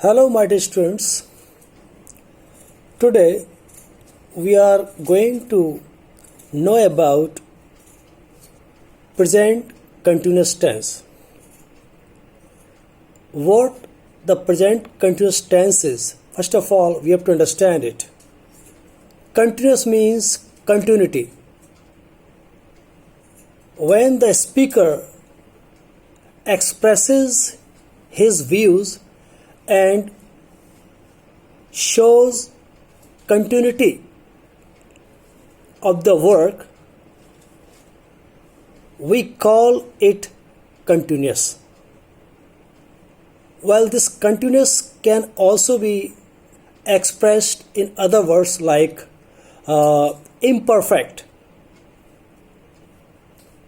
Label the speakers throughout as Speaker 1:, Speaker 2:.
Speaker 1: Hello, my dear students. Today we are going to know about present continuous tense. What the present continuous tense is? First of all, we have to understand it. Continuous means continuity. When the speaker expresses his views and shows continuity of the work, we call it continuous. Well, this continuous can also be expressed in other words like imperfect,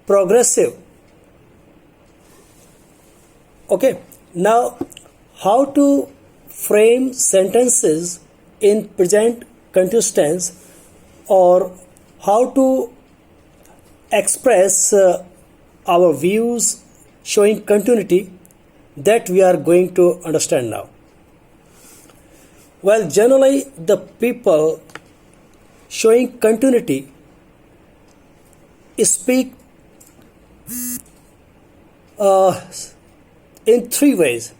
Speaker 1: progressive. Okay, now how to frame sentences in present continuous tense, or how to express our views showing continuity, that we are going to understand now. Well, generally the people showing continuity speak in three ways.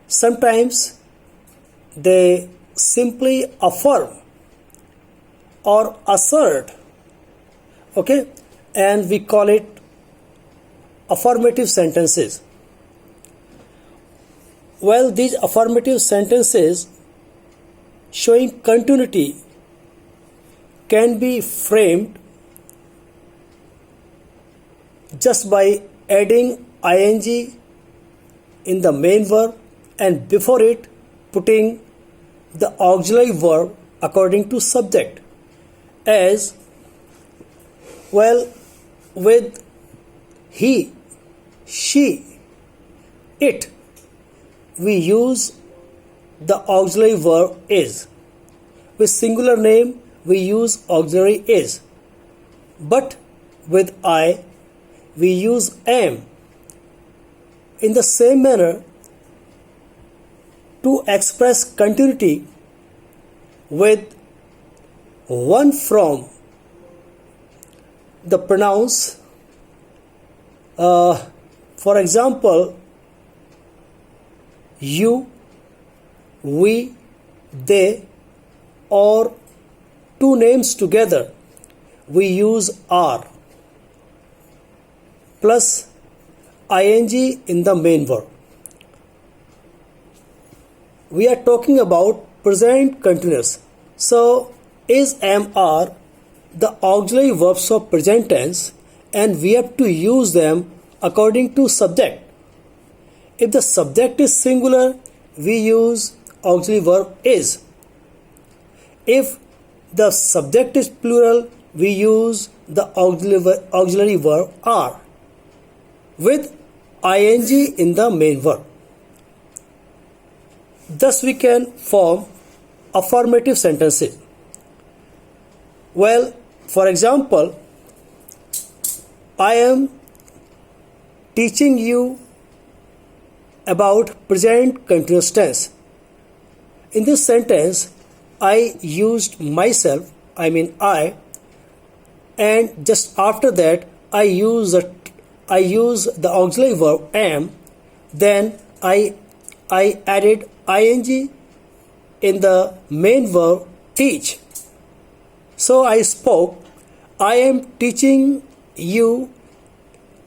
Speaker 1: Sometimes they simply affirm or assert, okay, and we call it affirmative sentences. Well, these affirmative sentences showing continuity can be framed just by adding ing in the main verb and before it putting the auxiliary verb according to subject. As well, with he, she, it, we use the auxiliary verb is. With singular name, we use auxiliary is. But with I, we use am. In the same manner, to express continuity with one from the pronouns, for example, you, we, they, or two names together, we use are plus ing in the main verb. We are talking about present continuous. So, is, am, are the auxiliary verbs of present tense, and we have to use them according to subject. If the subject is singular, we use auxiliary verb is. If the subject is plural, we use the auxiliary verb are with ing in the main verb. Thus we can form affirmative sentences. Well, for example, I am teaching you about present continuous tense. In this sentence, I used myself, I, and just after that I use the auxiliary verb am, then I added ing in the main verb teach. So I spoke, I am teaching you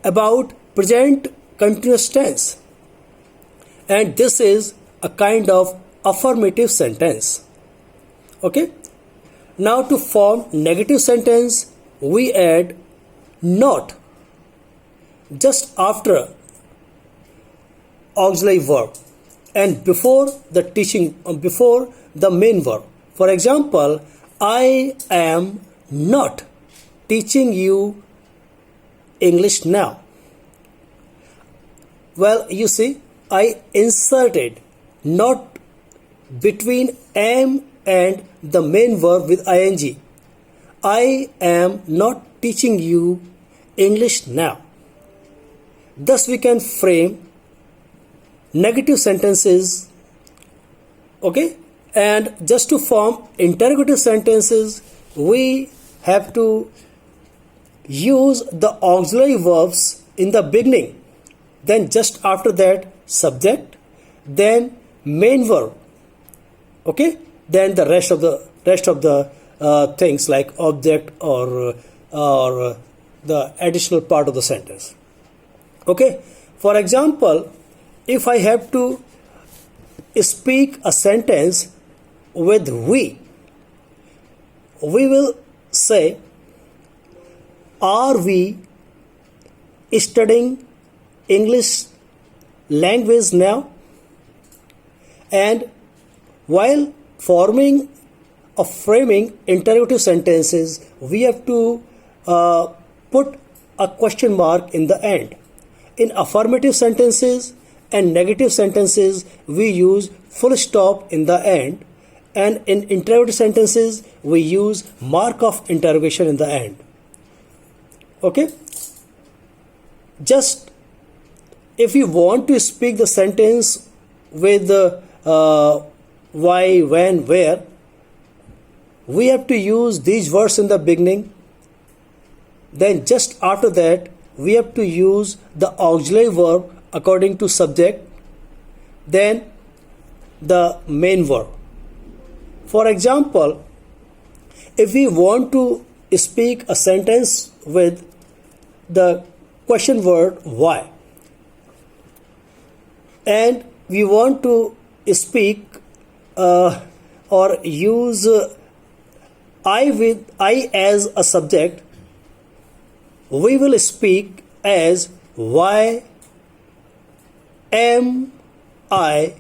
Speaker 1: about present continuous tense, and this is a kind of affirmative sentence. Okay, now to form negative sentence, we add not just after auxiliary verb and before the main verb. For example, I am not teaching you English now. Well, you see, I inserted not between am and the main verb with ing. I am not teaching you English now. Thus we can frame negative sentences. Okay, and just to form interrogative sentences, we have to use the auxiliary verbs in the beginning, then just after that subject, then main verb. Okay, then the rest of the things like object or the additional part of the sentence. Okay, for example, if I have to speak a sentence with we will say, are we studying English language now? And while forming or framing interrogative sentences, we have to put a question mark in the end. In affirmative sentences and negative sentences, we use full stop in the end, and in interrogative sentences, we use mark of interrogation in the end. Okay? Just if you want to speak the sentence with why, when, where, we have to use these words in the beginning. Then just after that, we have to use the auxiliary verb according to subject, then the main verb. For example, if we want to speak a sentence with the question word why, and we want to speak or use I as a subject, we will speak as why am I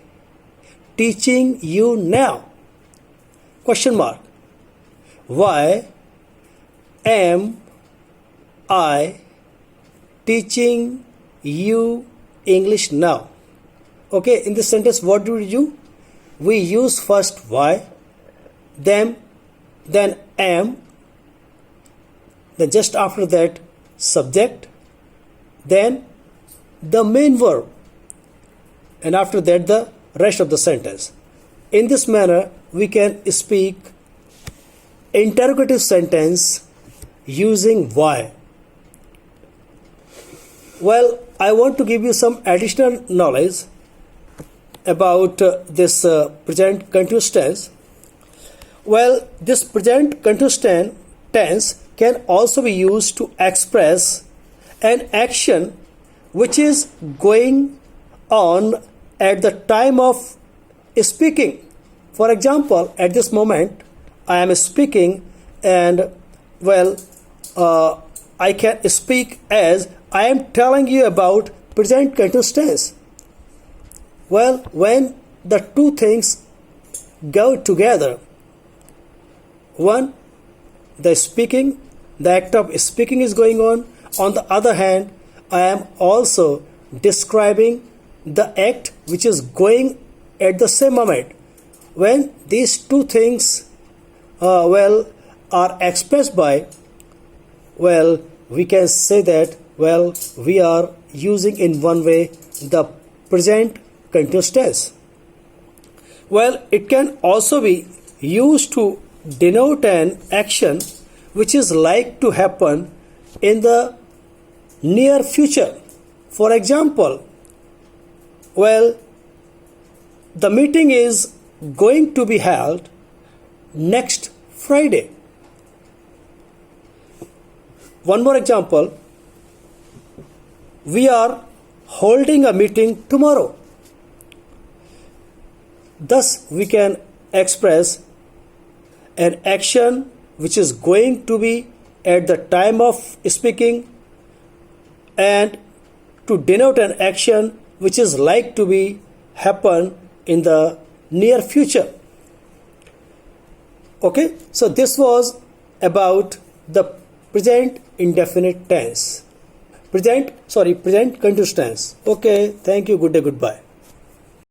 Speaker 1: teaching you now? Question mark. Why am I teaching you English now? Okay, in this sentence, what do we do? We use first why, then am, then just after that subject, then the main verb, and after that the rest of the sentence. In this manner, we can speak interrogative sentence using why. Well, I want to give you some additional knowledge about this present continuous tense. Well, this present continuous tense can also be used to express an action which is going on at the time of speaking. For example, at this moment, I am speaking, and I can speak as I am telling you about present continuous tense. Well, when the two things go together, one, the act of speaking is going on. On the other hand, I am also describing the act which is going at the same moment. When these two things are expressed by, we can say that we are using in one way the present continuous tense. Well, it can also be used to denote an action which is like to happen in the near future. For example, the meeting is going to be held next Friday. One more example, we are holding a meeting tomorrow. Thus, we can express an action which is going to be at the time of speaking, and to denote an action which is like to be happen in the near future. Okay, so this was about the present indefinite tense. Present continuous tense. Okay, thank you, good day, goodbye.